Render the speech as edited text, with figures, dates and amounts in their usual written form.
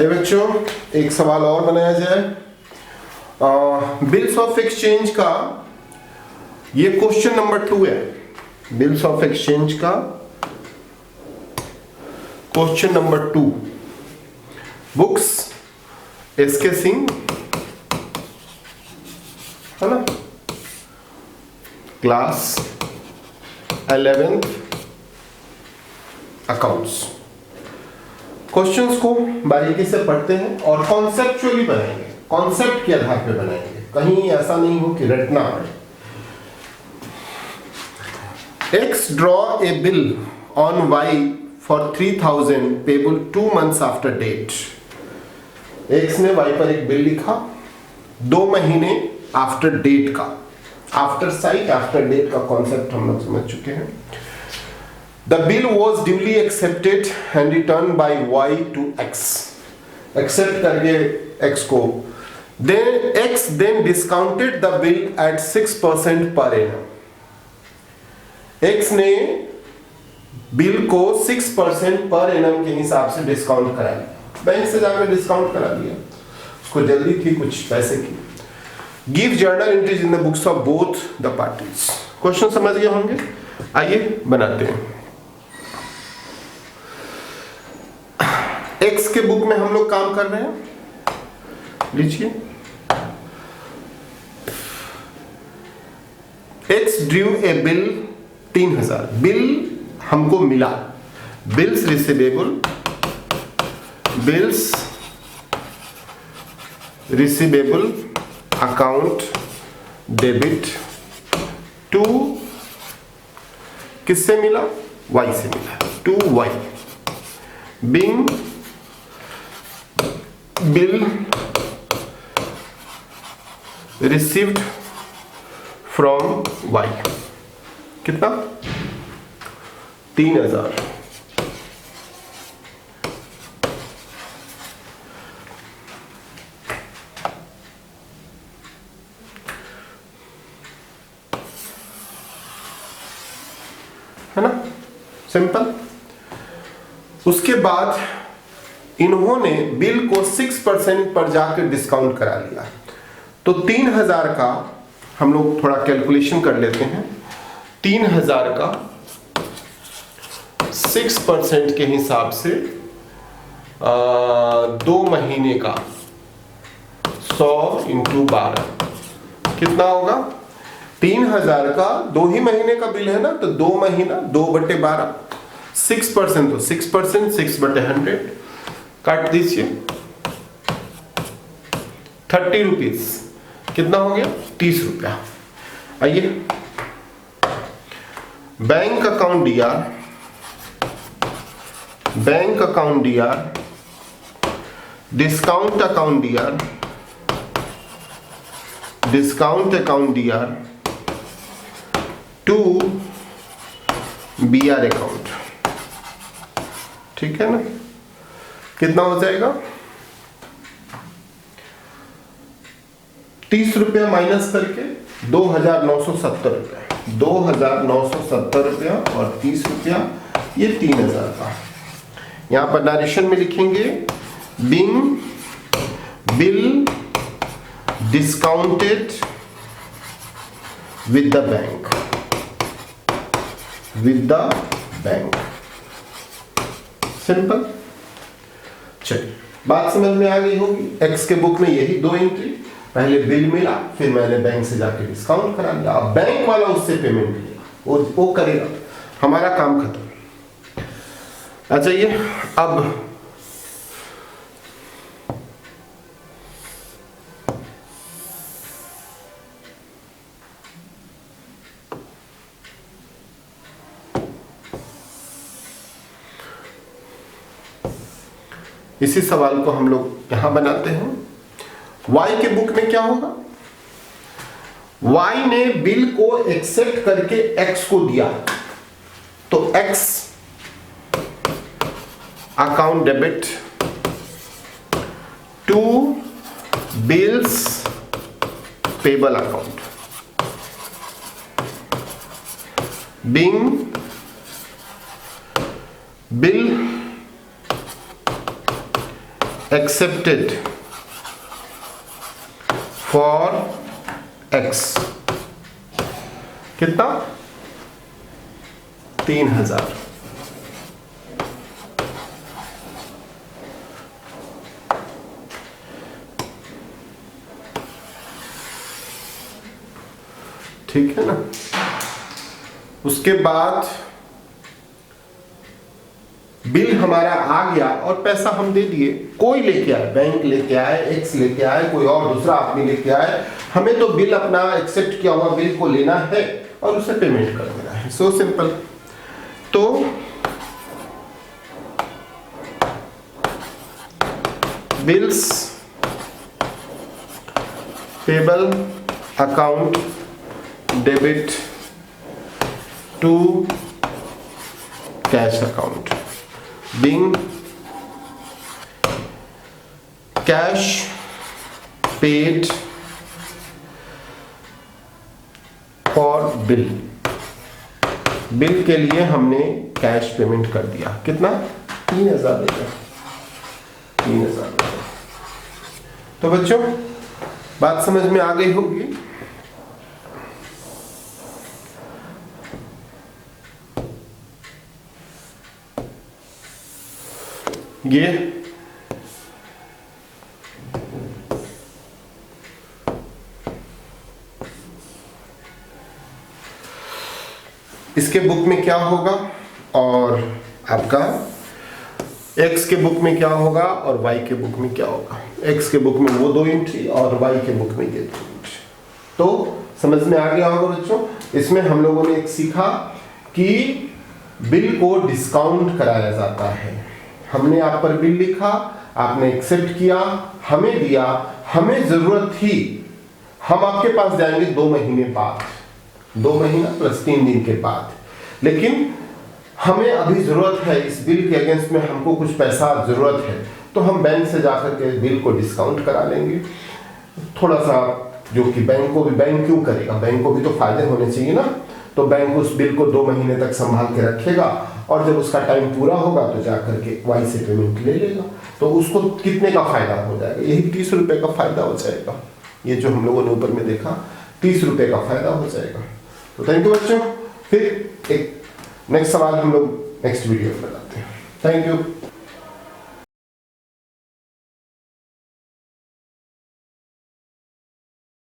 अरे बच्चों, एक सवाल और बनाया जाए। बिल्स ऑफ एक्सचेंज का ये क्वेश्चन नंबर 2 है। बिल्स ऑफ एक्सचेंज का question number 2। Books S K Singh, है ना, क्लास 11th अकाउंट्स। क्वेश्चंस को बारीकी से पढ़ते हैं और कॉन्सेप्चुअली बनाएंगे, कॉन्सेप्ट के आधार पे बनाएंगे, कहीं ऐसा नहीं हो कि रटना पड़े। X draw a bill on Y for 3000 payable 2 months after date. X ने वाई पर एक बिल लिखा 2 महीने आफ्टर डेट का। आफ्टर साइट, आफ्टर डेट का कॉन्सेप्ट हम लोग समझ चुके हैं। The bill was duly accepted and returned by Y to X. Accept करके X को, then X then discounted the bill at 6% per annum. X ने बिल को 6% पर एनम के हिसाब से डिस्काउंट करा लिया, बैंक से जाकर डिस्काउंट करा लिया, उसको जल्दी थी कुछ पैसे की। Give journal entries in the books of both the parties. Question समझ गए होंगे, आइए बनाते हैं। एक्स के बुक में हम लोग काम कर रहे हैं, लीजिए। X drew a bill 3000, bill हमको मिला, bills receivable account debit to, किससे मिला, वाई से मिला, to Y. Being bill received from Y, कितना, 3000। है ना, सिंपल। उसके बाद इन्होंने बिल को 6% पर जाकर डिस्काउंट करा लिया, तो 3000 का हम लोग थोड़ा कैलकुलेशन कर लेते हैं। 3000 का 6% के हिसाब से 2 महीने का 100 × 12 कितना होगा। 3000 का 2 ही महीने का बिल है ना, तो 2 महीना 2/12, 6% तो 6%, 6/100 काट दीजिए, 30 रुपीज, कितना हो गया, 30 रुपया। आइए, bank account DR, bank account DR, discount account DR, discount account DR to BR account, ठीक है ना। कितना हो जाएगा, 30 रुपया माइनस करके 2970 रुपया, 2970 रुपया और 30 रुपया, ये 3000 का। यहां पर नरेशन में लिखेंगे being bill discounted with the bank, with the bank, simple. चलिए, बात समझ में आ गई होगी। एक्स के बुक में यही 2 एंट्री, पहले बिल मिला, फिर मैंने बैंक से जाके डिस्काउंट करा लिया। अब बैंक वाला उससे पेमेंट लिया, वो करेगा, हमारा काम खत्म। अच्छा, ये अब इसी सवाल को हम लोग यहां बनाते हैं। वाई के बुक में क्या होगा, वाई ने बिल को एक्सेप्ट करके एक्स को दिया, तो X account debit to bills payable account, being bill accepted for x, कितना? 3000। ठीक है ना? उसके बाद बिल हमारा आ गया और पैसा हम दे दिए। कोई लेके आए, बैंक लेके आए, एक्स लेके आए, कोई और दूसरा आदमी लेके आए, हमें तो बिल अपना एक्सेप्ट किया हुआ बिल को लेना है और उसे पेमेंट कर देना है। So simple. तो bills payable account debit to cash account, being cash paid for bill, bill के लिए हमने कैश पेमेंट कर दिया। कितना? 3000 देगा, 3000 देगा। तो बच्चों बात समझ में आ गई होगी। ये इसके बुक में क्या होगा और आपका x के बुक में क्या होगा और y के बुक में क्या होगा। x के बुक में वो 2 एंट्री और y के बुक में ये 2 एंट्री। तो समझ में आ गया होगा बच्चों। इसमें हम लोगों ने एक सीखा कि बिल को डिस्काउंट कराया जाता है। हमने आप पर बिल लिखा, आपने एक्सेप्ट किया, हमें दिया, हमें जरूरत थी, हम आपके पास जाएंगे 2 महीने बाद, 2 महीना प्लस 3 दिन के बाद, लेकिन हमें अभी जरूरत है, इस बिल के अगेंस्ट में हमको कुछ पैसा जरूरत है, तो हम बैंक से जाकर के बिल को डिस्काउंट करा लेंगे थोड़ा सा, जो कि बैंक को भी, बैंक क्यों करेगा, बैंक को भी तो फायदे होने चाहिए ना। तो बैंक उस बिल को 2 महीने तक संभाल के रखेगा और जब उसका टाइम पूरा होगा तो जाकर के वाई से पेमेंट ले लेगा। तो उसको कितने का फायदा हो जाएगा? यही 30 रुपए का फायदा हो जाएगा। ये जो हम लोगों ने ऊपर में देखा 30 रुपए का फायदा हो जाएगा। तो थैंक यू बच्चों। फिर एक नेक्स्ट सवाल हम लोग नेक्स्ट वीडियो में बताते हैं। Thank you.